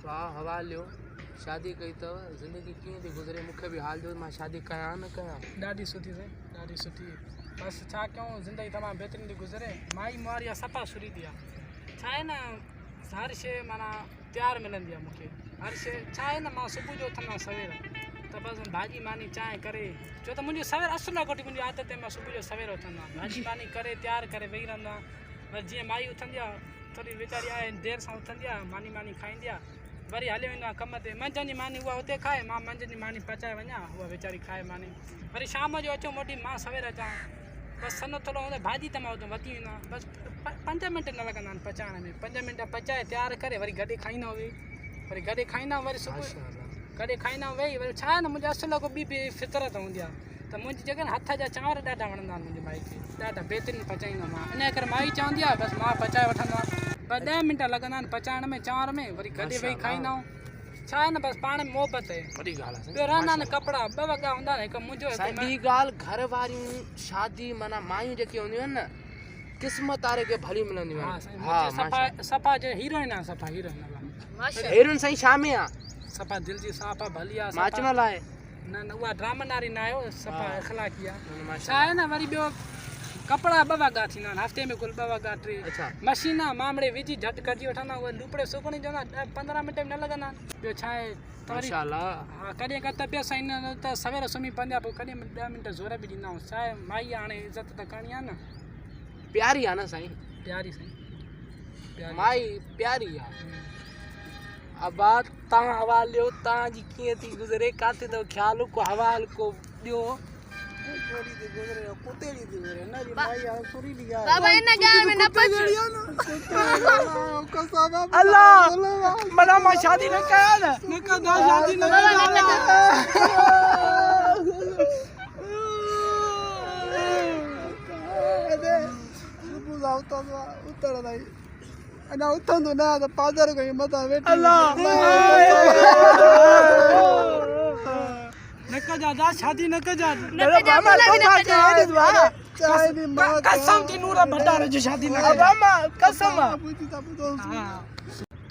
वाह हवा लियो शादी कई तो ज़िंदगी कीअं थी गुज़रे मूंखे बि हाल जो मां शादी कयां न कयां ॾाढी सुठी साईं ॾाढी सुठी बस छा कयूं ज़िंदगी तमामु बहितरीन थी गुज़रे माई मुआरी सफ़ा सुरी थी आहे छा आहे न हर शइ माना तयारु मिलंदी आहे मूंखे हर शइ छा आहे न मां सुबुह जो उथंदो आहियां सवेल त बसि भाॼी मानी चांहि करे छो त मुंहिंजी सवेल असुल आहे कोठी मुंहिंजी आदत आहे मां सुबुह जो सवेल उथंदो आहियां भाॼी मानी करे तयारु करे वेही रहंदो आहियां बसि जीअं माई उथंदी आहे थोरी वीचारी आहे देरि सां उथंदी आहे मानी मानी खाईंदी आहे वरी हली वेंदो आहे कम ते मंझंदि जी मानी उहा हुते खाए मां मंझंदि जी मानी पचाए वञा उहा वीचारी खाए मानी वरी शाम जो अचो मोटी मां सवेल अचां बसि सन्हो थोरो हूंदो भाॼी त मां उते वधी वेंदो आहियां बसि 5 मिंट न लॻंदा आहिनि पचाइण में 5 मिंट पचाए तयारु करे वरी गॾु खाईंदा वेही वरी गॾु खाईंदा वरी सुबुह गॾु खाईंदा वेही वरी छा आहे न मुंहिंजो असुल को ॿी फितरत हूंदी आहे त मुंहिंजी जॻह हथ जा चांवर ॾाढा वणंदा आहिनि मुंहिंजी माई खे ॾाढा बहितरीनु पचाईंदो मां इन करे माई चवंदी आहे बसि मां पचाए वठंदो आहियां बसि 10 मिंट लॻंदा आहिनि पचाइण में चांवर में वरी गॾु वेही खाईंदा आहियूं छा आहे न बसि पाण में मोहबत आहे वॾी ॻाल्हि आहे ॿियो रहंदा आहिनि कपिड़ा 2 वॻा हूंदा आहिनि हिकु मुंहिंजो ॿी ॻाल्हि घर वारियूं शादी माना मायूं जेके हूंदियूं आहिनि न क़िस्मत वारे खे भली मिलंदियूं हा आहिनि साईं सफ़ा जो हीरोइन आहे सफ़ा हीरोइन हेरुनि साईं छा में आहे सफ़ा दिलि जी साफ़ आहे भली आहे माचमल आहे न उहा ड्रामनारी न आहे सफ़ा अखलाकी आहे छा आहे न वरी ॿियो कपिड़ा 2 वॻा थींदा आहिनि हफ़्ते में कुल 2 वॻा 3 अच्छा मशीन आहे मामड़े विझी झटि कढी वठंदा उहे लुपड़े सुकणी चवंदा 15 मिंट में न लॻंदा ॿियो छा आहे माशाल्लाह हा कॾहिं त पिया साईं न त सवेल सुम्ही पवंदा पोइ कॾहिं 10 मिंट ज़ोर बि ॾींदा आहियूं छा आहे माई हाणे इज़त त करणी आहे न प्यारी आहे न साईं प्यारी साईं माई प्यारी आहे अबा तव्हां हवाल ॾियो तव्हांजी कीअं थी गुज़रे किथे अथव ख़्यालु को हवाल को ॾियो बाबा इन गांव में न पचो अल्लाह मना मां शादी न कया न शादी न अञा उथंदो न त पादर कई मथां वेठी न कजा शादी न कजा चाहे भी मां कसम थी नूरा भटारे जो शादी न कसम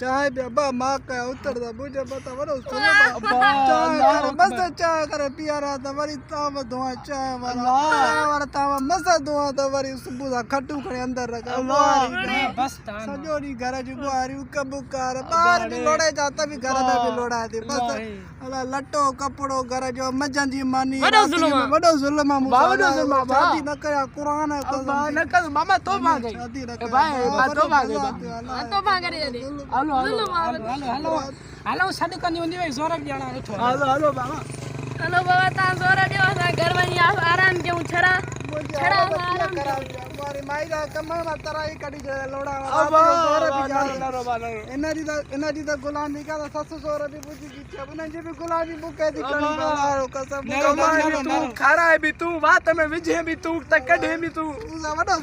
चाहे भी अब्बा मां का उतर दा मुझे बता वरो सुनो मस्त चाय करे पिया रहा था वरी ताव दुआ चाय वाला ताव मस्त दुआ था वरी सुबह दा खट्टू खणे अंदर रखा बस सजोरी घर जी गुआरी कबूकार बाहर भी लोड़े जाता भी घर में भी लोड़ा थी बस अला लट्टो कपड़ो घर जो मजन जी मानी वडो जुल्म शादी न कया कुरान न कर मामा तो भाग गई शादी न भाई तो भाग गई तो भागरे जदी हलो सॾु कंदी हूंदी भई ज़ोर बि ॾियणा उथो हलो बाबा हलो बाबा ता ज़ोर ॾियो असां घर वञी आराम कयूं छड़ा मारी माई दा कम में तराई कढी लोड़ा इन जी त गुलामी का सस सोर भी बुझी की उन्हनि जी भी गुलामी बुके थी करी कसम तू खाराए भी तू वात में विझे भी तू त कढे भी तू वॾो